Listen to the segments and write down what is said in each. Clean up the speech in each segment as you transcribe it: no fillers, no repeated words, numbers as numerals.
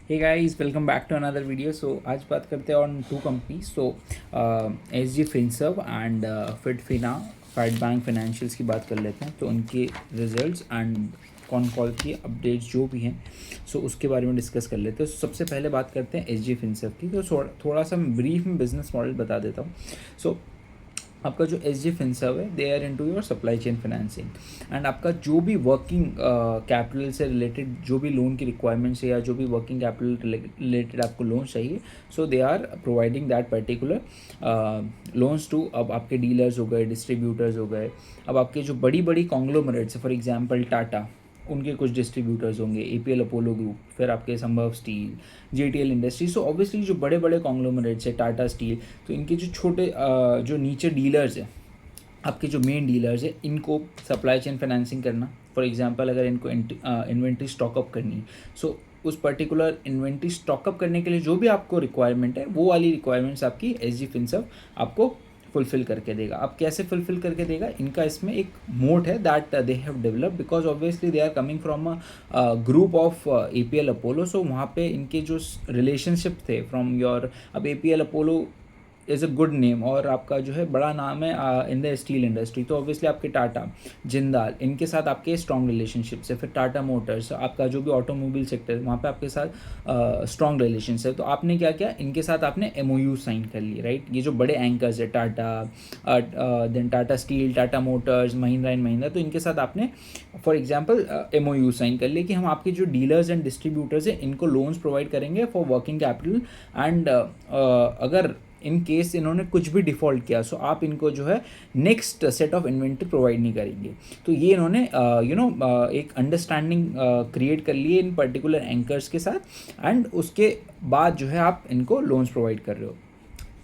Hey guys, welcome back to another video. So आज बात करते हैं on two company. So S G Finserv and फिटफिना फाइट बैंक फाइनेंशियल्स की बात कर लेते हैं। तो उनके रिजल्ट्स एंड कौन कॉल की अपडेट्स जो भी हैं सो उसके बारे में डिस्कस कर लेते हैं। सबसे पहले बात करते हैं एस जी फिनसर्व की। तो थोड़ा सा ब्रीफ में बिजनेस मॉडल बता देता हूँ। सो आपका जो एस जी फिनसर्व है, they are into your supply chain financing and आपका जो भी वर्किंग कैपिटल से रिलेटेड जो भी लोन की रिक्वायरमेंट्स है या जो भी वर्किंग कैपिटल रिलेटेड आपको लोन चाहिए, so they are providing that particular loans too. अब आपके डीलर्स हो गए, डिस्ट्रीब्यूटर्स हो गए, अब आपके जो बड़ी बड़ी कॉन्ग्लोमरेट्स है, फॉर एग्जांपल टाटा, उनके कुछ डिस्ट्रीब्यूटर्स होंगे, एपीएल अपोलो ग्रुप, फिर आपके संभव steel, JTL industry. So obviously जो बड़े बड़े कॉन्ग्लोमरेट्स है, टाटा स्टील, तो इनके जो छोटे जो नीचे डीलर्स हैं, आपके जो मेन डीलर्स है, इनको सप्लाई चेन फाइनेंसिंग करना। फॉर एग्जांपल अगर इनको इन्वेंट्री स्टॉकअप करनी, सो उस पर्टिकुलर इन्वेंट्री स्टॉकअप करने के लिए जो भी आपको रिक्वायरमेंट है, वो वाली रिक्वायरमेंट्स आपकी एस जी फिनसर्व आपको फुलफिल करके देगा। अब कैसे फुलफिल करके देगा, इनका इसमें एक मोड है that they have develop, because obviously they are coming from a group of APL Apollo. So वहाँ पे इनके जो रिलेशनशिप थे फ्रॉम योर, अब APL Apollo is a good name और आपका जो है बड़ा नाम है इन द स्टील इंडस्ट्री। तो ऑब्वियसली आपके टाटा, जिंदाल, इनके साथ आपके स्ट्रॉन्ग रिलेशनशिप्स है। फिर टाटा मोटर्स, आपका जो भी ऑटोमोबाइल सेक्टर है, वहाँ पे आपके साथ स्ट्रॉन्ग रिलेशंस है। तो आपने क्या किया, इनके साथ आपने एमओयू साइन कर ली, राइट। ये जो बड़े एंकर्स है, Tata, then Tata Steel, Tata Motors, Mahindra and Mahindra, तो इनके साथ आपने फॉर एग्जाम्पल एमओयू साइन कर लिया कि हम आपके जो डीलर्स एंड डिस्ट्रीब्यूटर्स हैं, इनको लोन्स प्रोवाइड करेंगे फॉर वर्किंग कैपिटल एंड अगर इन केस इन्होंने कुछ भी डिफ़ॉल्ट किया, सो आप इनको जो है next set of inventory provide नहीं करेंगे। तो ये इन्होंने एक अंडरस्टैंडिंग क्रिएट कर ली है इन पर्टिकुलर एंकर्स के साथ, एंड उसके बाद जो है आप इनको लोन्स प्रोवाइड कर रहे हो।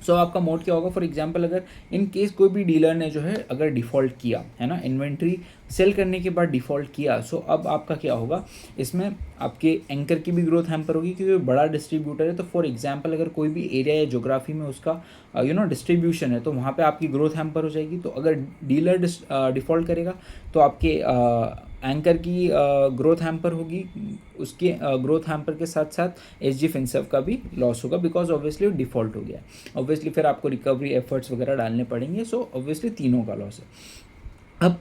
सो आपका मोड क्या होगा, फॉर एग्जांपल अगर इन केस कोई भी डीलर ने जो है अगर डिफ़ॉल्ट किया है ना, इन्वेंट्री सेल करने के बाद डिफ़ॉल्ट किया, सो अब आपका क्या होगा, इसमें आपके एंकर की भी ग्रोथ हैम्पर होगी क्योंकि बड़ा डिस्ट्रीब्यूटर है। तो फॉर एग्जांपल अगर कोई भी एरिया या ज्योग्राफी में उसका डिस्ट्रीब्यूशन है, तो वहाँ पे आपकी ग्रोथ हैम्पर हो जाएगी। तो अगर डीलर डिफ़ॉल्ट करेगा तो आपके एंकर की ग्रोथ हैम्पर होगी, उसके ग्रोथ हैम्पर के साथ साथ एस जी फिनसर्व का भी लॉस होगा, बिकॉज ऑब्वियसली डिफ़ॉल्ट हो गया। ऑब्वियसली फिर आपको रिकवरी एफर्ट्स वगैरह डालने पड़ेंगे। सो ऑब्वियसली तीनों का लॉस है। अब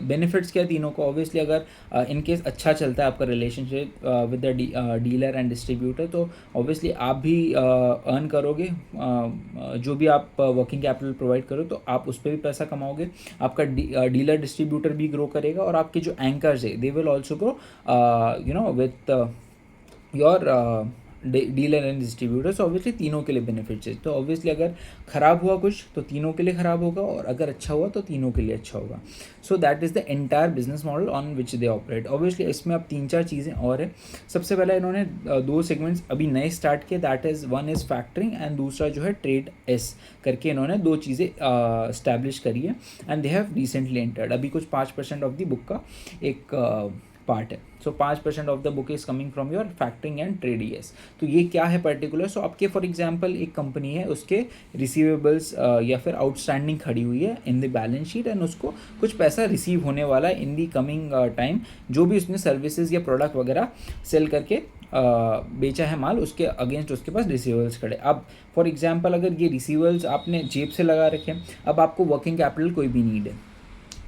बेनिफिट्स क्या है तीनों को, ऑब्वियसली अगर इन केस अच्छा चलता है आपका relationship with the dealer and distributor, तो ऑब्वियसली आप भी अर्न करोगे। जो भी आप वर्किंग कैपिटल प्रोवाइड करो तो आप उस पर भी पैसा कमाओगे, आपका डीलर डिस्ट्रीब्यूटर भी ग्रो करेगा, और आपके जो एंकर्स है they will also grow with your dealer and distributors. Obviously तीनों के लिए बेनिफिट्स है। तो ऑब्वियसली अगर ख़राब हुआ कुछ तो तीनों के लिए ख़राब होगा, और अगर अच्छा हुआ तो तीनों के लिए अच्छा होगा। So that is the entire business model on which they operate. Obviously इसमें अब 3-4 चीज़ें और है। सबसे पहले इन्होंने 2 सेगमेंट्स अभी नए स्टार्ट किए, that is one is factoring and दूसरा जो है ट्रेड एस करके इन्होंने 2 चीज़ें इस्टेब्लिश करी है, and they have recently entered. अभी कुछ 5% ऑफ द बुक का एक पार्ट है। सो 5% of the book is coming from your factoring and trade S. तो ये क्या है पर्टिकुलर, सो आपके फॉर एग्जांपल एक कंपनी है, उसके रिसीवेबल्स या फिर आउटस्टैंडिंग खड़ी हुई है in the balance sheet, and उसको कुछ पैसा रिसीव होने वाला है इन दी कमिंग टाइम, जो भी उसने सर्विसेज या प्रोडक्ट वगैरह सेल करके बेचा है माल, उसके अगेंस्ट उसके पास रिसीवेबल्स खड़े। अब फॉर एग्जांपल अगर ये रिसीवेबल्स आपने जेब से लगा रखे हैं, अब आपको वर्किंग कैपिटल कोई भी नीड है,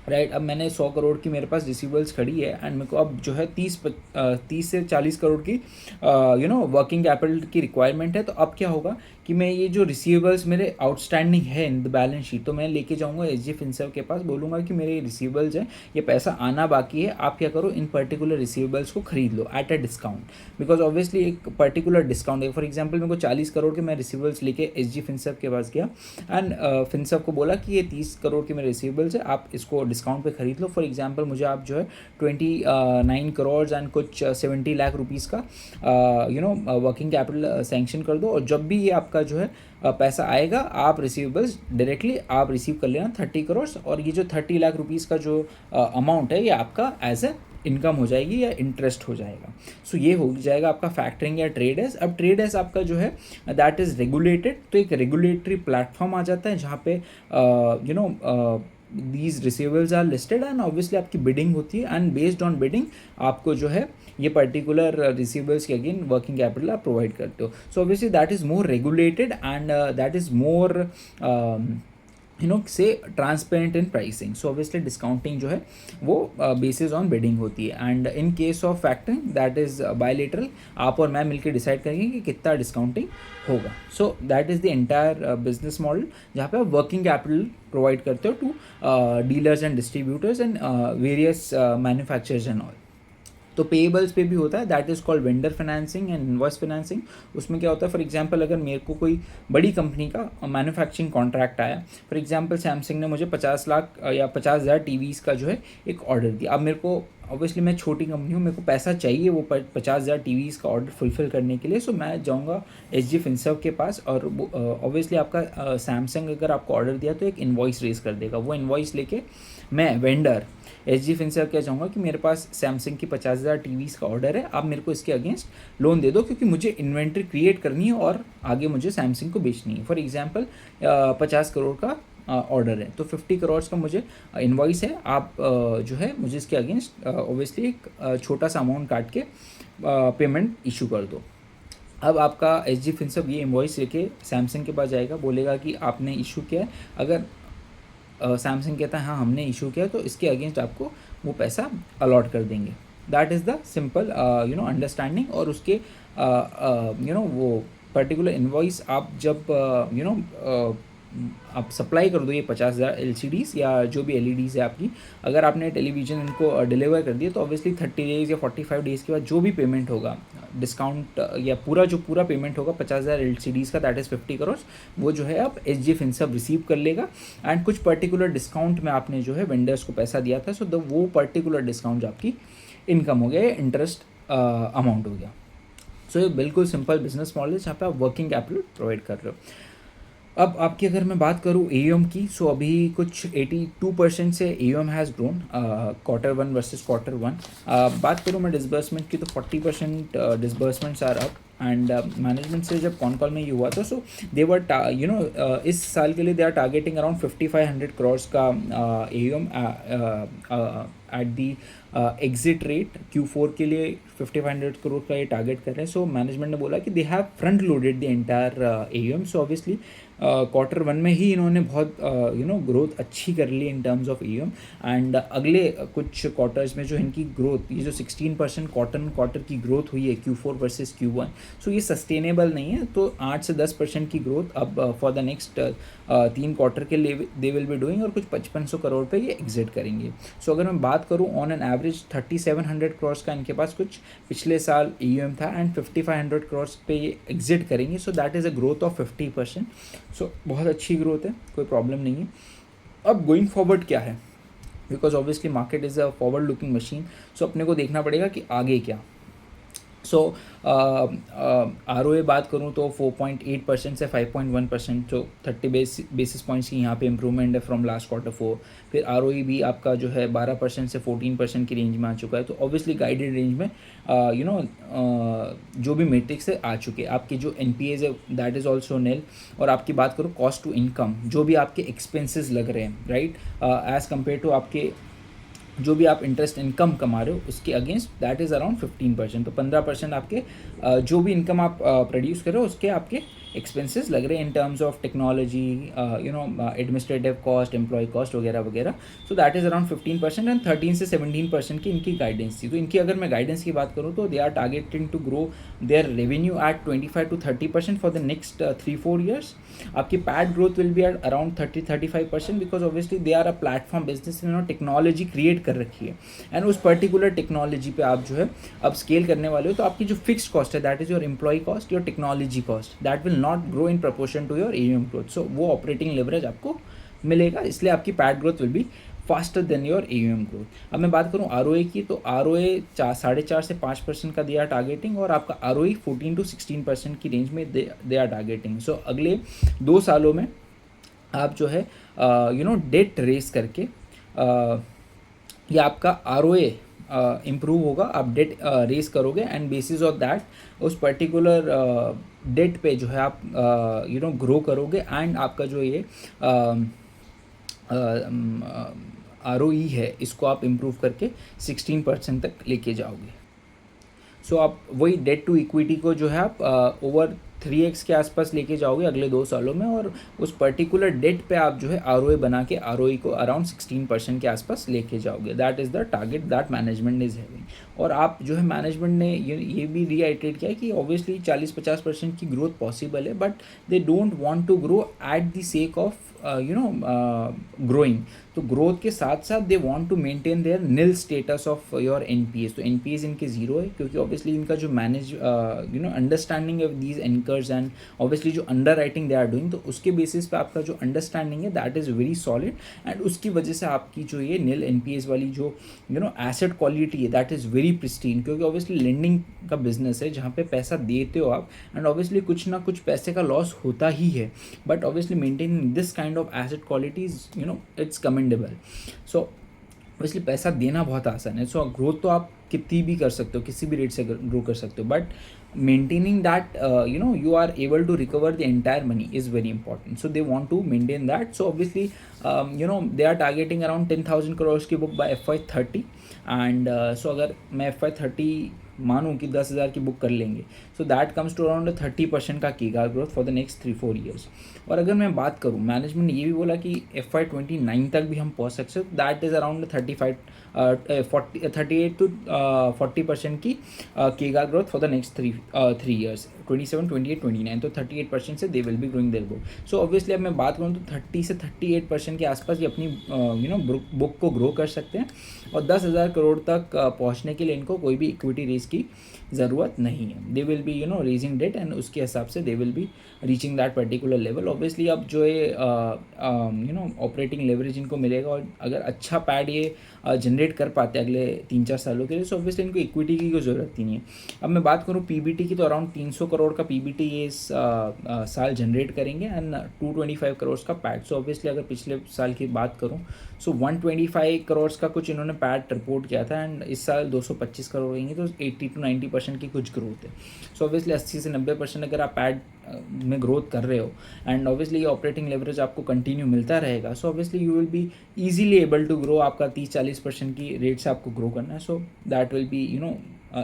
राइट। अब मैंने 100 करोड़ की मेरे पास रिसीवेबल्स खड़ी है, एंड मेरे को अब जो है 30 से 40 करोड़ की वर्किंग कैपिटल की रिक्वायरमेंट है। तो अब क्या होगा कि मैं ये जो रिसीवेबल्स मेरे आउटस्टैंडिंग है इन द बैलेंस शीट, तो मैं लेके जाऊंगा एस जी फिनसर्व के पास, बोलूँगा कि मेरे रिसीवेबल्स हैं, ये पैसा आना बाकी है, आप क्या करो, इन पर्टिकुलर रिसीवेबल्स को खरीद लो at a discount, because obviously एक पर्टिकुलर डिस्काउंट है। फॉर एग्जाम्पल मेरे को 40 करोड़ के मैं रिसीवेबल्स लेके एस जी फिनसर्व के पास गया, एंड फिनसर्व को बोला कि ये 30 करोड़ के मेरे रिसीवेबल्स है, आप इसको डिस्काउंट पे खरीद लो। फॉर एग्जांपल मुझे आप जो है 29 करोड़ एंड कुछ 70 लाख रुपीस का वर्किंग कैपिटल सैंक्शन कर दो, और जब भी ये आपका जो है पैसा आएगा, आप रिसीवेबल्स डायरेक्टली आप रिसीव कर लेना 30 करोड़, और ये जो 30 लाख रुपीस का जो अमाउंट है, ये आपका एज ए इनकम हो जाएगी या इंटरेस्ट हो जाएगा। सो ये हो जाएगा आपका फैक्टरिंग या ट्रेड एस। अब ट्रेड एस आपका जो है दैट इज़ रेगुलेटेड, तो एक रेगुलेटरी प्लेटफॉर्म आ जाता है जहाँ पे these receivables are listed and obviously आपकी बिडिंग होती है एंड बेस्ड ऑन बिडिंग आपको जो है ये पर्टिकुलर रिसीवेबल्स के अगेन वर्किंग कैपिटल आप प्रोवाइड करते हो. So obviously that is more regulated and that is more से transparent in pricing. So obviously discounting जो है वो बेसिस ऑन बिडिंग होती है and in case of factoring that is bilateral. आप और मैं मिलकर डिसाइड करेंगे कि कितना डिस्काउंटिंग होगा. So that is the entire business model जहाँ पे आप वर्किंग कैपिटल प्रोवाइड करते हो to dealers and distributors and various manufacturers and all. तो पेएबल्स पे भी होता है, that is called vendor financing and invoice financing. उसमें क्या होता है, फॉर एग्जांपल अगर मेरे को कोई बड़ी कंपनी का मैन्युफैक्चरिंग कॉन्ट्रैक्ट आया, फॉर एग्जांपल सैमसंग ने मुझे 50 लाख या 50,000 टीवीज़ का जो है एक ऑर्डर दिया. अब मेरे को ऑब्वियसली मैं छोटी कंपनी हूँ, मेरे को पैसा चाहिए वो 50,000 टीवीज़ का ऑर्डर फुलफिल करने के लिए. सो मैं जाऊँगा एसजी फिनसर्व के पास और ऑब्वियसली आपका सैमसंग अगर आपको ऑर्डर दिया तो एक इन्वॉइस रेज कर देगा. वो इन्वॉइस लेके मैं वेंडर एसजी फिनसर्व क्या चाहूँगा कि मेरे पास सैमसंग की 50,000 टीवीज़ का ऑर्डर है, आप मेरे को इसके अगेंस्ट लोन दे दो क्योंकि मुझे इन्वेंट्री क्रिएट करनी है और आगे मुझे सैमसंग को बेचनी है. फॉर एग्जांपल 50 करोड़ का ऑर्डर है तो 50 करोड़ का मुझे इन्वॉइस है. आप जो है मुझे इसके अगेंस्ट ऑब्वियसली एक छोटा सा अमाउंट काट के पेमेंट इशू कर दो. अब आपका एसजी फिनसर्व ये इन्वॉइस लेके सैमसंग के पास जाएगा, बोलेगा कि आपने इशू किया है. अगर सैमसंग कहता है हाँ हमने इशू किया तो इसके अगेंस्ट आपको वो पैसा अलॉट कर देंगे. That is the simple understanding. और उसके वो पर्टिकुलर इन्वॉइस आप जब आप सप्लाई कर दो ये 50,000 LCDs या जो भी LEDs है आपकी, अगर आपने टेलीविज़न इनको डिलीवर कर दिया तो ऑब्वियसली 30 डेज़ या 45 डेज़ के बाद जो भी पेमेंट होगा डिस्काउंट या पूरा पेमेंट होगा 50,000 LCDs का, दैट इज़ 50 करोड़, वो जो है आप एसजी फिनसर्व रिसीव कर लेगा. एंड कुछ पर्टिकुलर डिस्काउंट में आपने जो है वेंडर्स को पैसा दिया था, सो वो पर्टिकुलर डिस्काउंट जो आपकी इनकम हो गया, इंटरेस्ट अमाउंट हो गया. सो ये बिल्कुल सिंपल बिजनेस मॉडल है जहाँ पे आप वर्किंग कैपिटल प्रोवाइड कर रहे हो. अब आपकी अगर मैं बात करूँ AUM की, सो अभी कुछ 82% से AUM has grown Q1 versus Q1. बात करूँ मैं डिसबर्समेंट की तो 40% disbursements are up. And management से जब कॉन कॉल में ये हुआ था, सो दे वर इस साल के लिए they are targeting around 5,500 crore का AUM at the exit rate. Q4 के लिए 5,500 करोड़ का ये टारगेट कर रहे हैं. सो मैनेजमेंट ने बोला कि they have front loaded the entire AUM. So obviously Q1 में ही इन्होंने बहुत ग्रोथ अच्छी कर ली in terms of AUM. And अगले कुछ क्वार्टर्स में जो इनकी ग्रोथ, ये जो 16% क्वार्टर की ग्रोथ हुई है Q4 वर्सेस Q1, सो ये सस्टेनेबल नहीं है. तो 8 से 10% की ग्रोथ अब फॉर द नेक्स्ट 3 क्वार्टर के लिए दे विल बी डूइंग और कुछ 5,500 करोड़ पे ये एग्जिट करेंगे. सो अगर मैं बात करूँ ऑन एन एवरेज 3,700 करोड़ का इनके पास कुछ पिछले साल AUM था एंड 5,500 करोड़ पे ये एग्जिट करेंगे. सो that is a growth of 50%. सो बहुत अच्छी ग्रोथ है, कोई प्रॉब्लम नहीं है. अब गोइंग फॉरवर्ड क्या है, because obviously market is a forward looking machine. So अपने को देखना पड़ेगा कि आगे क्या. सो ROA बात करूँ तो 4.8% से 5.1%, जो 30 बेसिस पॉइंट्स की यहाँ पे इम्प्रूवमेंट है फ्रॉम लास्ट Q4. फिर ROE भी आपका जो है 12% से 14% की रेंज में आ चुका है. तो ऑब्वियसली गाइडेड रेंज में जो भी मेट्रिक्स है आ चुके हैं. आपकी जो NPAs है दैट इज़ ऑल्सो नील. और आपकी बात करूँ कॉस्ट टू इनकम, जो भी आपके एक्सपेंसेस लग रहे हैं राइट, एज़ कम्पेयर टू आपके जो भी आप इंटरेस्ट इनकम कमा रहे हो उसके अगेंस्ट दैट इज़ अराउंड 15%. तो 15% आपके जो भी इनकम आप प्रोड्यूस कर रहे हो उसके आपके एक्सपेंसेस लग रहे हैं in terms of technology, administrative cost, employ cost वगैरह वगैरह. So that is around 15% and 13 से 17% की इनकी गाइडेंस थी. तो इनकी अगर मैं गाइडेंस की बात करूँ तो they are targeting to grow their revenue at 25 to 30% for the next 3-4 years. आपकी PAT growth will be at around 30-35% because obviously they are a platform business. Technology create कर रखी है एंड उस पर्टिकुलर टेक्नोलॉजी पे आप जो है अब स्केल करने वाले हो. तो आपकी जो फिक्स्ड कॉस्ट है that is your employ cost, your technology cost, that will not grow in proportion to your AUM growth. So वो ऑपरेटिंग लेवरेज आपको मिलेगा, इसलिए आपकी PAT growth will be faster than your AUM growth. अब मैं बात करूँ ROA की, तो ROA 4.5 से 5% का दिया टारगेटिंग और आपका ROE 14 to 16% की रेंज में दे आर टारगेटिंग. सो अगले 2 सालों में आप जो है डेट रेस करके या आपका ROA इम्प्रूव होगा, आप डेट रेस करोगे एंड बेसिस ऑफ दैट उस पर्टिकुलर डेट पे जो है आप ग्रो करोगे एंड आपका जो ये ROE है इसको आप इम्प्रूव करके 16% तक लेके जाओगे। सो आप वही डेट टू इक्विटी को जो है आप ओवर 3x के आसपास लेके जाओगे अगले 2 सालों में, और उस पर्टिकुलर डेट पे आप जो है ROA बना के ROE को अराउंड 16% के आसपास लेके जाओगे। That is the target that management is having. और आप जो है मैनेजमेंट ने ये भी रीआइट्रेट किया कि ऑब्वियसली 40-50% की ग्रोथ पॉसिबल है, but they don't want to grow at the sake of growing. तो ग्रोथ के साथ साथ they want to maintain their nil status of your NPAs। तो NPAs इनके ज़ीरो है, क्योंकि ऑब्वियसली इनका जो manage understanding of these anchors and obviously जो underwriting they are doing, तो उसके बेसिस पे आपका जो अंडरस्टैंडिंग है that is very solid, and उसकी वजह से आपकी जो ये निल NPAs वाली जो एसेट क्वालिटी है दैट इज़ वेरी प्रिस्टीन। क्योंकि ऑब्वियसली लेंडिंग का बिजनेस है जहाँ पे पैसा देते हो आप, एंड ऑब्वियसली कुछ ना कुछ पैसे का लॉस होता ही है, but obviously maintaining this kind of asset qualities it's commendable. So obviously पैसा देना बहुत आसान है। सो ग्रोथ तो आप कितनी भी कर सकते हो, किसी भी रेट से ग्रो कर सकते हो, but maintaining that you are able to recover the entire money is very important. So they want to maintain that. So obviously they are targeting around 10,000 crores की book by FY30, and so अगर मैं FY30 मानूँ कि 10,000 की book कर लेंगे, so that comes to around 30% का कीगा growth for the next 3-4 years. और अगर मैं बात करूँ, मैनेजमेंट ने ये भी बोला कि FY29 तक भी हम पहुँच सकते हैं, दैट इज़ अराउंड 38 to 40% की कीगा growth for the next 3 years, 27, 28, 29। तो 38% से they will be growing their book. So obviously अब मैं बात करूँ तो 30 से 38% के आसपास ये अपनी बुक को ग्रो कर सकते हैं, और 10,000 करोड़ तक पहुँचने के लिए इनको कोई भी इक्विटी रेज की ज़रूरत नहीं है। They will be raising debt, and उसके हिसाब से they will be reaching that particular level. Obviously अब जो है ऑपरेटिंग लेवरेज इनको मिलेगा, और अगर अच्छा पैड ये जनरेट कर पाते हैं अगले 3-4 सालों के लिए, सो ऑब्वियसली इनको इक्विटी की कोई ज़रूरत ही नहीं है। अब मैं बात करूँ PBT की, तो अराउंड 300 करोड़ का PBT ये इस साल जनरेट करेंगे, एंड 225 करोड़ का पैड। सो ऑब्वियसली अगर पिछले साल की बात करूँ, सो 125 करोड़ का कुछ इन्होंने पैड रिपोर्ट किया था, एंड इस साल 225 करोड़ होंगे, तो 80 to 90% की कुछ ग्रोथ है। सो ऑब्वियसली 80 से 90% अगर आप पैड में ग्रोथ कर रहे हो, एंड ऑब्वियसली ये ऑपरेटिंग लेवरेज आपको कंटिन्यू मिलता रहेगा, so obviously you will be easily able to grow. आपका 30-40% की रेट से आपको ग्रो करना है, so that will be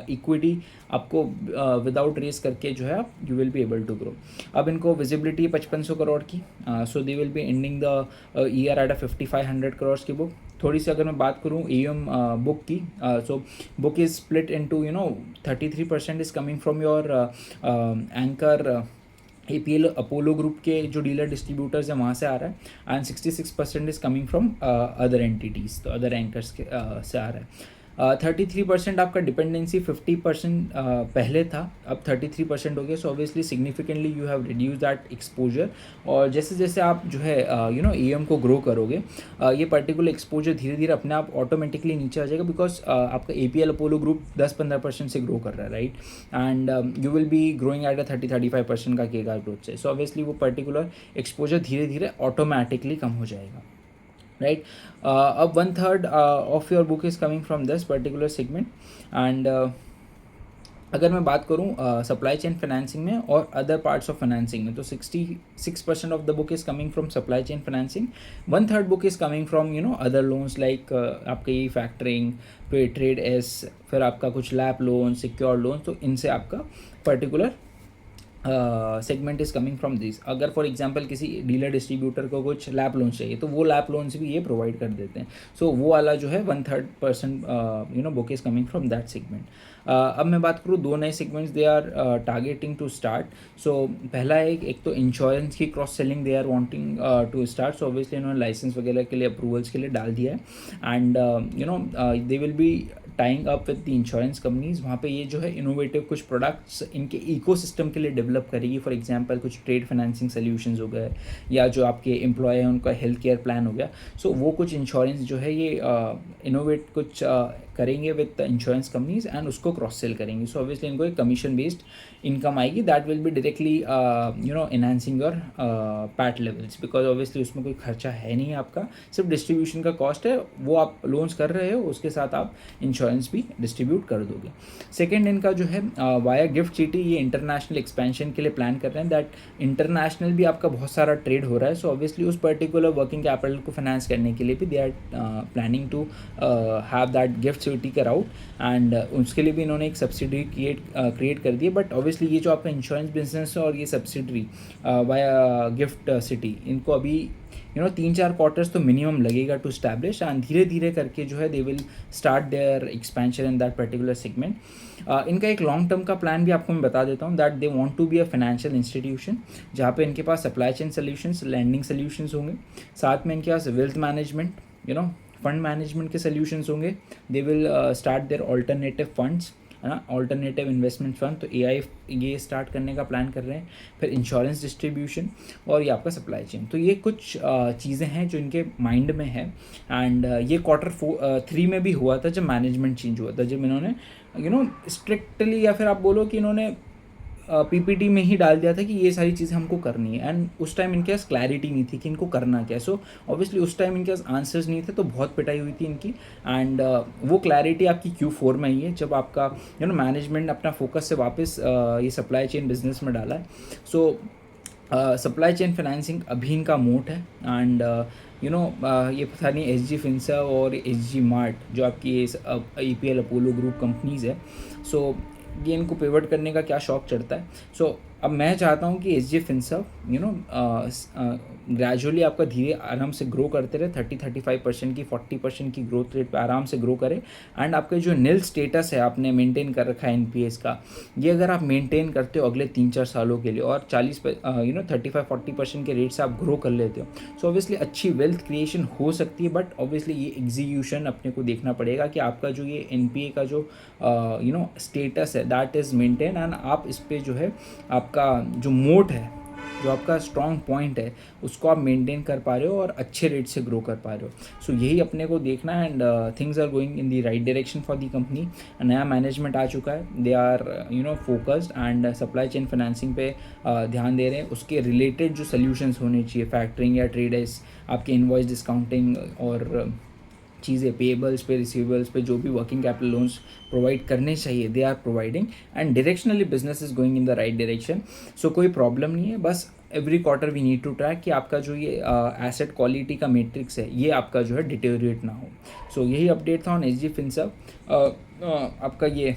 equity आपको विदाउट रेस करके जो है आप you will be able to grow. अब इनको विजिबिलिटी है 5500 करोड़ की, so they will be ending the year at 5500 crore की बुक। थोड़ी सी अगर मैं बात करूँ AUM बुक की, so book is split into 33% is coming from your anchor APL Apollo group के जो डीलर डिस्ट्रीब्यूटर्स हैं वहाँ से आ रहा है, and 66% is coming from other entities, तो अदर एंकर्स के से आ रहा है। 33% आपका डिपेंडेंसी 50% पहले था, अब 33% हो गया। So obviously significantly you have reduce that exposure, और जैसे जैसे आप जो है AUM को ग्रो करोगे, ये पर्टिकुलर एक्सपोजर धीरे धीरे अपने आप ऑटोमेटिकली नीचे आ जाएगा, बिकॉज आपका APL अपोलो ग्रुप 10-15% से ग्रो कर रहा है, right, and you will be growing at 30-35% का केगा ग्रोथ से। सो ऑब्वियसली वो पर्टिकुलर एक्सपोजर धीरे धीरे ऑटोमेटिकली कम हो जाएगा, right? Up 1/3 of your book is coming from this particular segment, and अगर मैं बात करूँ सप्लाई चेन फाइनेंसिंग में और अदर पार्ट्स ऑफ फाइनेंसिंग में, तो 66% of the book is coming from supply chain financing, 1/3 book is coming from other loans like आपके ये फैक्टरिंग, पे ट्रेड एस, फिर आपका कुछ लैप लोन, सिक्योर लोन, तो इनसे आपका particular segment is coming from this. अगर फॉर एग्जांपल किसी डीलर डिस्ट्रीब्यूटर को कुछ लैप लोन चाहिए, तो वो लैप लोन्स भी ये प्रोवाइड कर देते हैं। सो वो वाला जो है 1/3% book is coming from that segment. अब मैं बात करूँ दो नए segments they are targeting to start. So पहला एक तो इंश्योरेंस की cross selling they are wanting to start. So obviously इन्होंने लाइसेंस वगैरह के लिए अप्रूवल्स के लिए डाल दिया है, and they will be tying up with the insurance companies. वहाँ पे ये जो है इनोवेटिव कुछ प्रोडक्ट्स इनके इकोसिस्टम के लिए डेवलप करेगी। फॉर एग्जांपल कुछ ट्रेड फाइनेंसिंग सोल्यूशंस हो गए, या जो आपके एम्प्लॉय हैं उनका हेल्थ केयर प्लान हो गया। सो वो कुछ इंश्योरेंस जो है ये इनोवेट कुछ करेंगे विद इंश्योरेंस कंपनीज एंड उसको क्रॉस सेल करेंगे. सो ऑब्वियसली इनको एक कमीशन बेस्ड इनकम आएगी that will be directly enhancing your PAT levels, because obviously उसमें कोई खर्चा है नहीं आपका, सिर्फ डिस्ट्रीब्यूशन का कॉस्ट है, वो आप लोन्स कर रहे हो उसके साथ आप इंश्योरेंस भी डिस्ट्रीब्यूट कर दोगे. सेकेंड इनका जो है वाया गिफ्ट सिटी, ये इंटरनेशनल एक्सपेंशन के लिए प्लान कर रहे हैं. दैट इंटरनेशनल भी आपका बहुत सारा ट्रेड हो रहा है, सो ऑब्वियसली उस पर्टिकुलर वर्किंग कैपिटल को फाइनेंस करने के लिए भी they are planning to have that GIFT City का राउट, एंड उसके लिए भी इन्होंने एक सब्सिडरी क्रिएट कर दी है. बट ऑब्वियसली ये जो आपका इंश्योरेंस बिजनेस है और ये सब्सिडरी वाया गिफ्ट सिटी, इनको अभी 3-4 क्वार्टर्स तो मिनिमम लगेगा टू स्टैब्लिश, एंड धीरे धीरे करके जो है they will start their expansion in that particular segment. इनका एक लॉन्ग टर्म का प्लान भी आपको मैं बता देता हूँ, that they want to be a financial institution जहाँ पे इनके पास supply chain solutions, lending solutions होंगे, साथ में इनके पास वेल्थ मैनेजमेंट फंड मैनेजमेंट के सोल्यूशंस होंगे. They will start their alternative funds, है ना, ऑल्टरनेटिव इन्वेस्टमेंट फंड, तो AI ये स्टार्ट करने का प्लान कर रहे हैं. फिर इंश्योरेंस डिस्ट्रीब्यूशन और ये आपका सप्लाई चेन. तो ये कुछ चीज़ें हैं जो इनके माइंड में है. एंड ये Q3 में भी हुआ था जब मैनेजमेंट चेंज हुआ था, जब इन्होंने स्ट्रिक्टली या फिर आप बोलो कि इन्होंने PPT में ही डाल दिया था कि ये सारी चीज़ें हमको करनी है, एंड उस टाइम इनके पास क्लैरिटी नहीं थी कि इनको करना क्या. सो ऑब्वियसली उस टाइम इनके पास आंसर्स नहीं थे, तो बहुत पिटाई हुई थी इनकी. एंड वो क्लैरिटी आपकी Q4 में आई है, जब आपका मैनेजमेंट अपना फोकस से वापस ये सप्लाई चेन बिजनेस में डाला है. सो सप्लाई चेन फाइनेंसिंग अभी इनका मोट है. एंड ये पता नहीं SG फिंसर्व और SG मार्ट जो आपकी EPL अपोलो ग्रुप कंपनीज है, सो ये इनको पिवट करने का क्या शौक चढ़ता है. सो अब मैं चाहता हूँ कि SG फिंसर्व ग्रेजुअली आपका धीरे आराम से ग्रो करते रहे, 30-35% की 40% की ग्रोथ रेट पे आराम से ग्रो करें. एंड आपका जो निल स्टेटस है आपने मेंटेन कर रखा है NPS का, ये अगर आप मेंटेन करते हो अगले 3-4 सालों के लिए और 35-40% के रेट से आप ग्रो कर लेते हो, सो ऑब्वियसली अच्छी वेल्थ क्रिएशन हो सकती है. बट ऑब्वियसली ये एग्जीक्यूशन अपने को देखना पड़ेगा कि आपका जो ये NPA का जो स्टेटस है दैट इज़ मेंटेन, एंड आप इस पर जो है आपका जो मोट है, जो आपका स्ट्रॉन्ग पॉइंट है, उसको आप मेंटेन कर पा रहे हो और अच्छे रेट से ग्रो कर पा रहे हो. सो यही अपने को देखना है. And things are going in the right direction for the company. नया मैनेजमेंट आ चुका है, they are focused and supply chain financing पे ध्यान दे रहे हैं. उसके रिलेटेड जो सोल्यूशंस होने चाहिए, फैक्टरिंग या ट्रेडर्स, आपके इनवॉइस डिस्काउंटिंग और चीज़ें, पेबल्स पे, रिसीवेबल्स पे, जो भी वर्किंग कैपिटल लोन्स प्रोवाइड करने चाहिए they are providing, and directionally business is going in the right direction. So कोई प्रॉब्लम नहीं है. बस every quarter we need to track कि आपका जो ये एसेट क्वालिटी का मैट्रिक्स है ये आपका जो है डिटेरियोरेट ना हो. सो यही अपडेट था ऑन SG फिंसर्व. आपका ये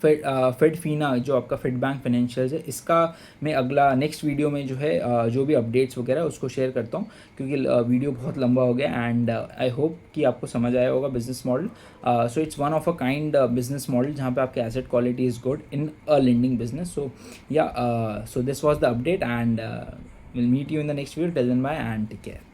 फेड फीना जो आपका फेड बैंक फाइनेंशियल्स है, इसका मैं अगला नेक्स्ट वीडियो में जो है जो भी अपडेट्स वगैरह उसको शेयर करता हूँ, क्योंकि वीडियो बहुत लंबा हो गया. एंड आई होप कि आपको समझ आया होगा business model. So it's one of a kind business model जहाँ पे आपके asset quality is good in a lending business. So yeah so this was the update, and will meet you in the next video. Till then bye and take care.